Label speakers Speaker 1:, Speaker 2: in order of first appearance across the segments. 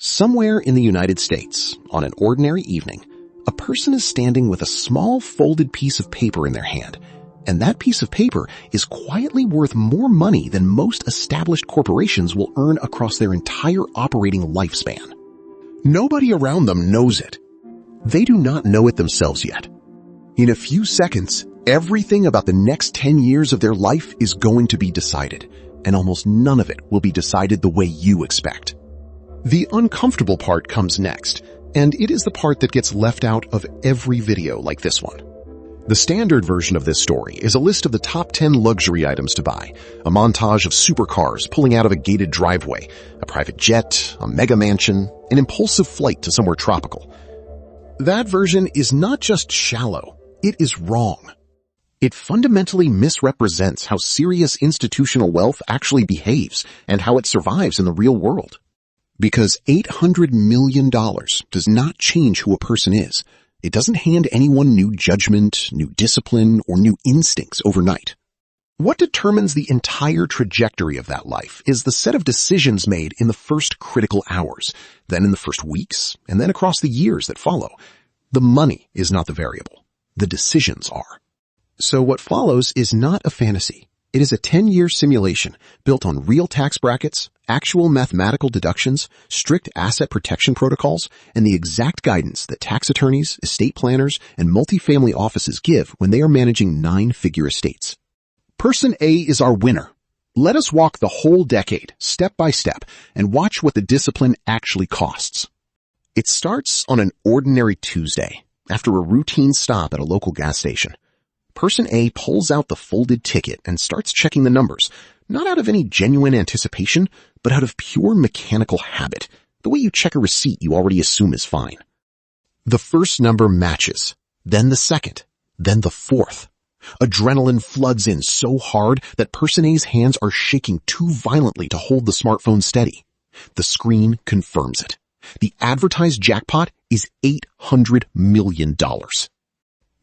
Speaker 1: Somewhere in the United States, on an ordinary evening, a person is standing with a small folded piece of paper in their hand, and that piece of paper is quietly worth more money than most established corporations will earn across their entire operating lifespan. Nobody around them knows it. They do not know it themselves yet. In a few seconds, everything about the next 10 years of their life is going to be decided, and almost none of it will be decided the way you expect. The uncomfortable part comes next, and it is the part that gets left out of every video like this one. The standard version of this story is a list of the top 10 luxury items to buy, a montage of supercars pulling out of a gated driveway, a private jet, a mega mansion, an impulsive flight to somewhere tropical. That version is not just shallow, it is wrong. It fundamentally misrepresents how serious institutional wealth actually behaves and how it survives in the real world. Because $800 million does not change who a person is. It doesn't hand anyone new judgment, new discipline, or new instincts overnight. What determines the entire trajectory of that life is the set of decisions made in the first critical hours, then in the first weeks, and then across the years that follow. The money is not the variable. The decisions are. So what follows is not a fantasy. It is a 10-year simulation built on real tax brackets, actual mathematical deductions, strict asset protection protocols, and the exact guidance that tax attorneys, estate planners, and multifamily offices give when they are managing 9-figure estates. Person A is our winner. Let us walk the whole decade, step by step, and watch what the discipline actually costs. It starts on an ordinary Tuesday, after a routine stop at a local gas station. Person A pulls out the folded ticket and starts checking the numbers, not out of any genuine anticipation, but out of pure mechanical habit, the way you check a receipt you already assume is fine. The first number matches, then the second, then the fourth. Adrenaline floods in so hard that Person A's hands are shaking too violently to hold the smartphone steady. The screen confirms it. The advertised jackpot is $800 million.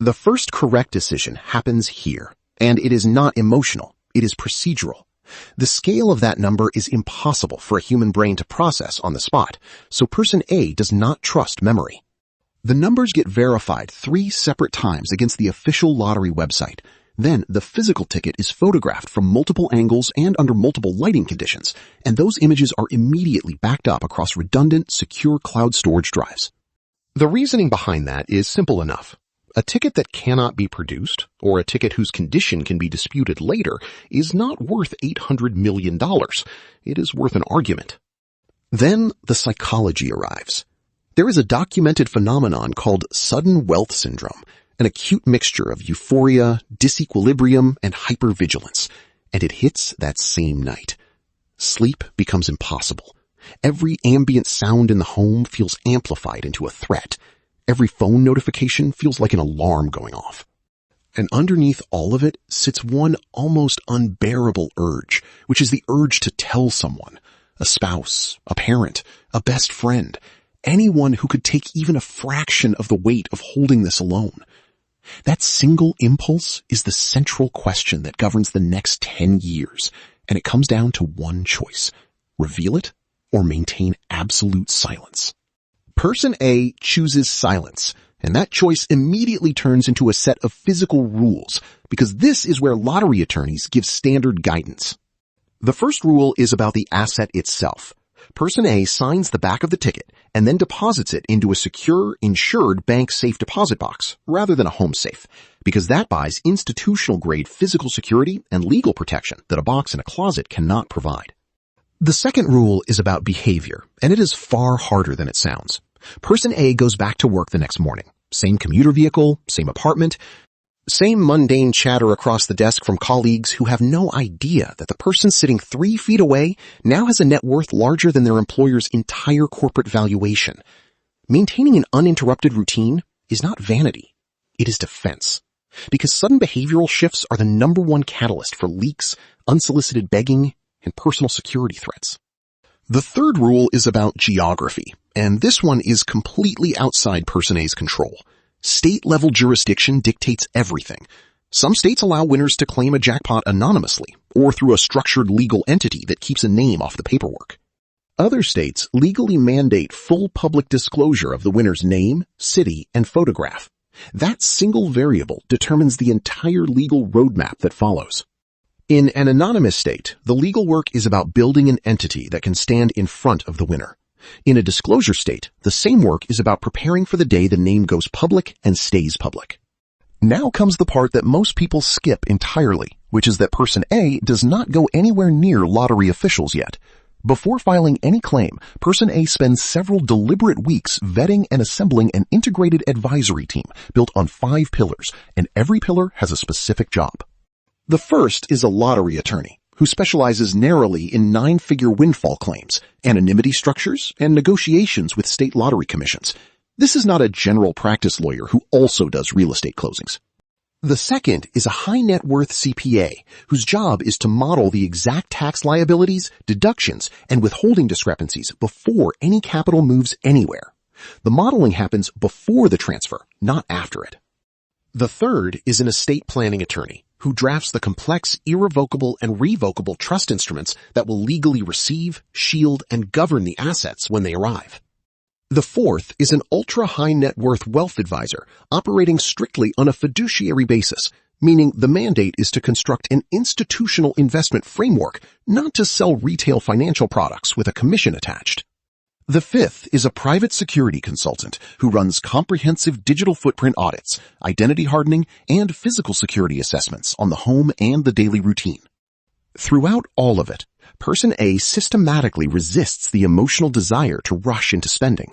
Speaker 1: The first correct decision happens here, and it is not emotional, it is procedural. The scale of that number is impossible for a human brain to process on the spot, so Person A does not trust memory. The numbers get verified 3 separate times against the official lottery website. Then the physical ticket is photographed from multiple angles and under multiple lighting conditions, and those images are immediately backed up across redundant, secure cloud storage drives. The reasoning behind that is simple enough. A ticket that cannot be produced, or a ticket whose condition can be disputed later, is not worth $800 million. It is worth an argument. Then the psychology arrives. There is a documented phenomenon called sudden wealth syndrome, an acute mixture of euphoria, disequilibrium, and hypervigilance, and it hits that same night. Sleep becomes impossible. Every ambient sound in the home feels amplified into a threat. Every phone notification feels like an alarm going off. And underneath all of it sits one almost unbearable urge, which is the urge to tell someone, a spouse, a parent, a best friend, anyone who could take even a fraction of the weight of holding this alone. That single impulse is the central question that governs the next 10 years, and it comes down to one choice: reveal it or maintain absolute silence. Person A chooses silence, and that choice immediately turns into a set of physical rules, because this is where lottery attorneys give standard guidance. The first rule is about the asset itself. Person A signs the back of the ticket and then deposits it into a secure, insured bank safe deposit box rather than a home safe, because that buys institutional-grade physical security and legal protection that a box in a closet cannot provide. The second rule is about behavior, and it is far harder than it sounds. Person A goes back to work the next morning. Same commuter vehicle, same apartment, same mundane chatter across the desk from colleagues who have no idea that the person sitting 3 feet away now has a net worth larger than their employer's entire corporate valuation. Maintaining an uninterrupted routine is not vanity. It is defense. Because sudden behavioral shifts are the #1 catalyst for leaks, unsolicited begging, and personal security threats. The third rule is about geography, and this one is completely outside Person A's control. State-level jurisdiction dictates everything. Some states allow winners to claim a jackpot anonymously, or through a structured legal entity that keeps a name off the paperwork. Other states legally mandate full public disclosure of the winner's name, city, and photograph. That single variable determines the entire legal roadmap that follows. In an anonymous state, the legal work is about building an entity that can stand in front of the winner. In a disclosure state, the same work is about preparing for the day the name goes public and stays public. Now comes the part that most people skip entirely, which is that Person A does not go anywhere near lottery officials yet. Before filing any claim, Person A spends several deliberate weeks vetting and assembling an integrated advisory team built on 5 pillars, and every pillar has a specific job. The first is a lottery attorney, who specializes narrowly in 9-figure windfall claims, anonymity structures, and negotiations with state lottery commissions. This is not a general practice lawyer who also does real estate closings. The second is a high net worth CPA, whose job is to model the exact tax liabilities, deductions, and withholding discrepancies before any capital moves anywhere. The modeling happens before the transfer, not after it. The third is an estate planning attorney, who drafts the complex, irrevocable, and revocable trust instruments that will legally receive, shield, and govern the assets when they arrive. The fourth is an ultra-high net worth wealth advisor operating strictly on a fiduciary basis, meaning the mandate is to construct an institutional investment framework, not to sell retail financial products with a commission attached. The fifth is a private security consultant who runs comprehensive digital footprint audits, identity hardening, and physical security assessments on the home and the daily routine. Throughout all of it, Person A systematically resists the emotional desire to rush into spending.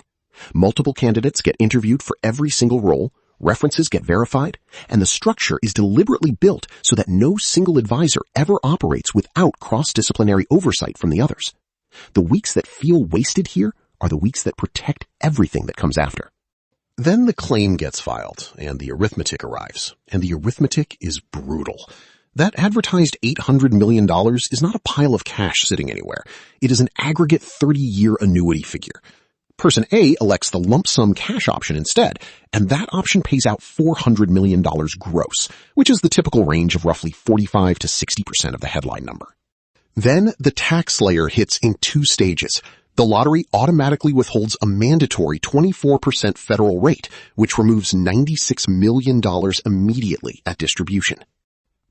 Speaker 1: Multiple candidates get interviewed for every single role, references get verified, and the structure is deliberately built so that no single advisor ever operates without cross-disciplinary oversight from the others. The weeks that feel wasted here are the weeks that protect everything that comes after. Then the claim gets filed, and the arithmetic arrives, and the arithmetic is brutal. That advertised $800 million is not a pile of cash sitting anywhere. It is an aggregate 30-year annuity figure. Person A elects the lump sum cash option instead, and that option pays out $400 million gross, which is the typical range of roughly 45 to 60% of the headline number. Then the tax layer hits in 2 stages. The lottery automatically withholds a mandatory 24% federal rate, which removes $96 million immediately at distribution.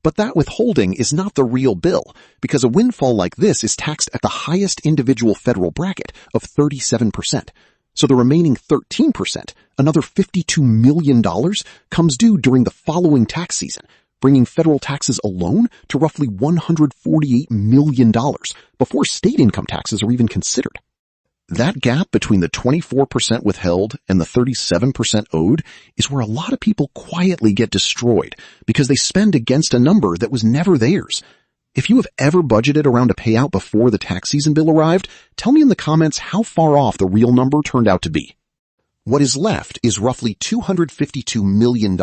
Speaker 1: But that withholding is not the real bill, because a windfall like this is taxed at the highest individual federal bracket of 37%. So the remaining 13%, another $52 million, comes due during the following tax season, bringing federal taxes alone to roughly $148 million before state income taxes are even considered. That gap between the 24% withheld and the 37% owed is where a lot of people quietly get destroyed because they spend against a number that was never theirs. If you have ever budgeted around a payout before the tax season bill arrived, tell me in the comments how far off the real number turned out to be. What is left is roughly $252 million,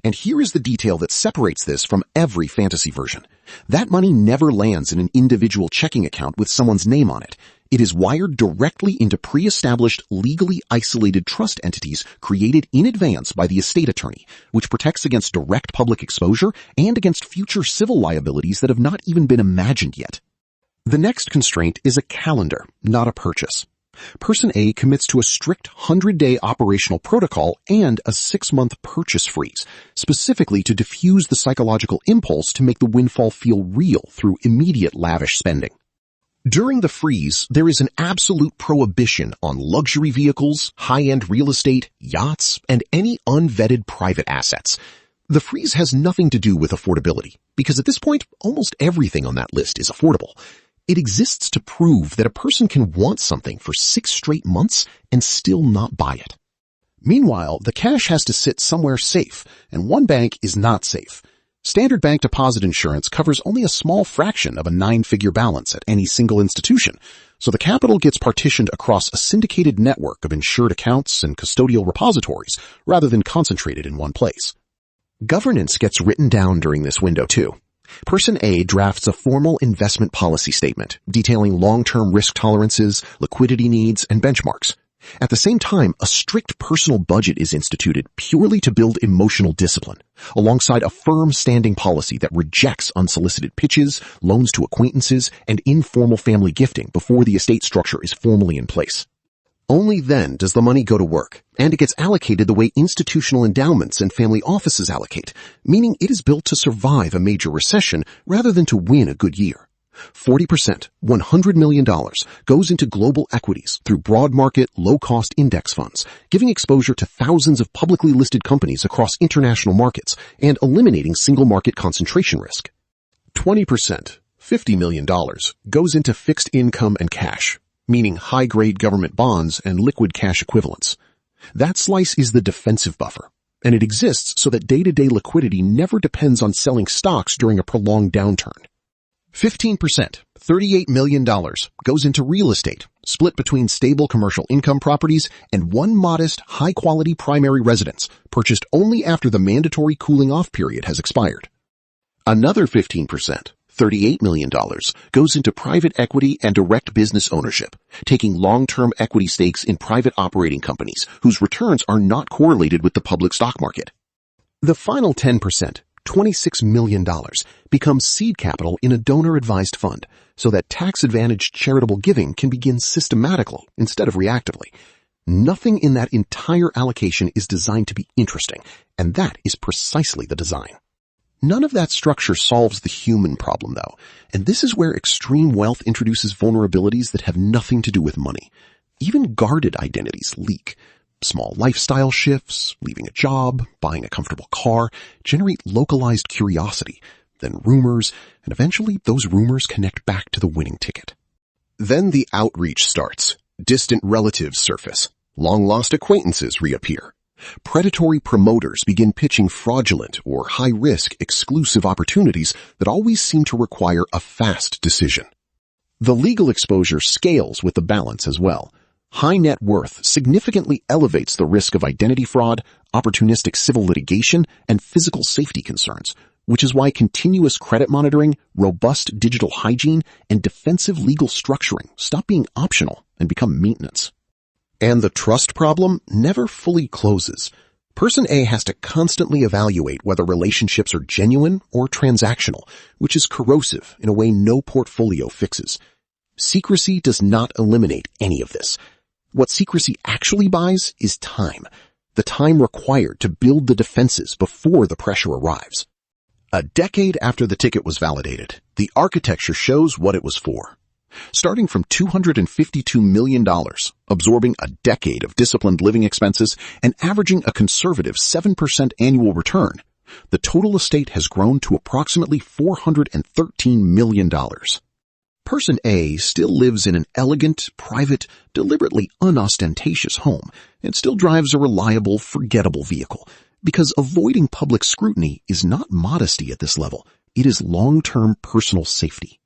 Speaker 1: and here is the detail that separates this from every fantasy version. That money never lands in an individual checking account with someone's name on it. It is wired directly into pre-established, legally isolated trust entities created in advance by the estate attorney, which protects against direct public exposure and against future civil liabilities that have not even been imagined yet. The next constraint is a calendar, not a purchase. Person A commits to a strict 100-day operational protocol and a 6-month purchase freeze, specifically to diffuse the psychological impulse to make the windfall feel real through immediate lavish spending. During the freeze, there is an absolute prohibition on luxury vehicles, high-end real estate, yachts, and any unvetted private assets. The freeze has nothing to do with affordability, because at this point, almost everything on that list is affordable. It exists to prove that a person can want something for 6 straight months and still not buy it. Meanwhile, the cash has to sit somewhere safe, and one bank is not safe. Standard bank deposit insurance covers only a small fraction of a 9-figure balance at any single institution, so the capital gets partitioned across a syndicated network of insured accounts and custodial repositories rather than concentrated in one place. Governance gets written down during this window too. Person A drafts a formal investment policy statement detailing long-term risk tolerances, liquidity needs, and benchmarks. At the same time, a strict personal budget is instituted purely to build emotional discipline, alongside a firm standing policy that rejects unsolicited pitches, loans to acquaintances, and informal family gifting before the estate structure is formally in place. Only then does the money go to work, and it gets allocated the way institutional endowments and family offices allocate, meaning it is built to survive a major recession rather than to win a good year. 40%, $100 million, goes into global equities through broad market, low-cost index funds, giving exposure to thousands of publicly listed companies across international markets and eliminating single market concentration risk. 20%, $50 million, goes into fixed income and cash, meaning high-grade government bonds and liquid cash equivalents. That slice is the defensive buffer, and it exists so that day-to-day liquidity never depends on selling stocks during a prolonged downturn. 15%, $38 million, goes into real estate, split between stable commercial income properties and one modest, high-quality primary residence, purchased only after the mandatory cooling-off period has expired. Another 15%, $38 million, goes into private equity and direct business ownership, taking long-term equity stakes in private operating companies whose returns are not correlated with the public stock market. The final 10%, $26 million, becomes seed capital in a donor-advised fund so that tax-advantaged charitable giving can begin systematically instead of reactively. Nothing in that entire allocation is designed to be interesting, and that is precisely the design. None of that structure solves the human problem, though, and this is where extreme wealth introduces vulnerabilities that have nothing to do with money. Even guarded identities leak. Small lifestyle shifts, leaving a job, buying a comfortable car, generate localized curiosity, then rumors, and eventually those rumors connect back to the winning ticket. Then the outreach starts. Distant relatives surface. Long-lost acquaintances reappear. Predatory promoters begin pitching fraudulent or high-risk exclusive opportunities that always seem to require a fast decision. The legal exposure scales with the balance as well. High net worth significantly elevates the risk of identity fraud, opportunistic civil litigation, and physical safety concerns, which is why continuous credit monitoring, robust digital hygiene, and defensive legal structuring stop being optional and become maintenance. And the trust problem never fully closes. Person A has to constantly evaluate whether relationships are genuine or transactional, which is corrosive in a way no portfolio fixes. Secrecy does not eliminate any of this. What secrecy actually buys is time, the time required to build the defenses before the pressure arrives. A decade after the ticket was validated, the architecture shows what it was for. Starting from $252 million, absorbing a decade of disciplined living expenses and averaging a conservative 7% annual return, the total estate has grown to approximately $413 million. Person A still lives in an elegant, private, deliberately unostentatious home and still drives a reliable, forgettable vehicle, because avoiding public scrutiny is not modesty at this level. It is long-term personal safety.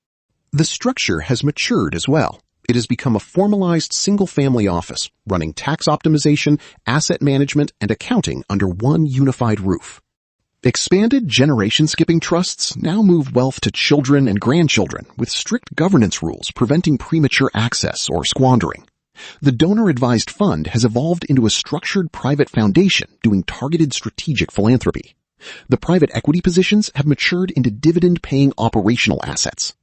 Speaker 1: The structure has matured as well. It has become a formalized single-family office, running tax optimization, asset management, and accounting under one unified roof. Expanded generation-skipping trusts now move wealth to children and grandchildren with strict governance rules preventing premature access or squandering. The donor-advised fund has evolved into a structured private foundation doing targeted strategic philanthropy. The private equity positions have matured into dividend-paying operational assets.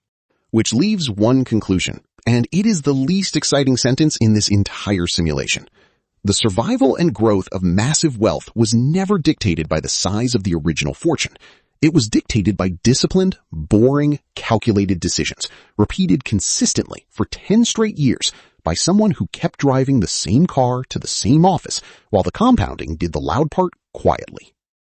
Speaker 1: Which leaves one conclusion, and it is the least exciting sentence in this entire simulation. The survival and growth of massive wealth was never dictated by the size of the original fortune. It was dictated by disciplined, boring, calculated decisions, repeated consistently for 10 straight years by someone who kept driving the same car to the same office while the compounding did the loud part quietly.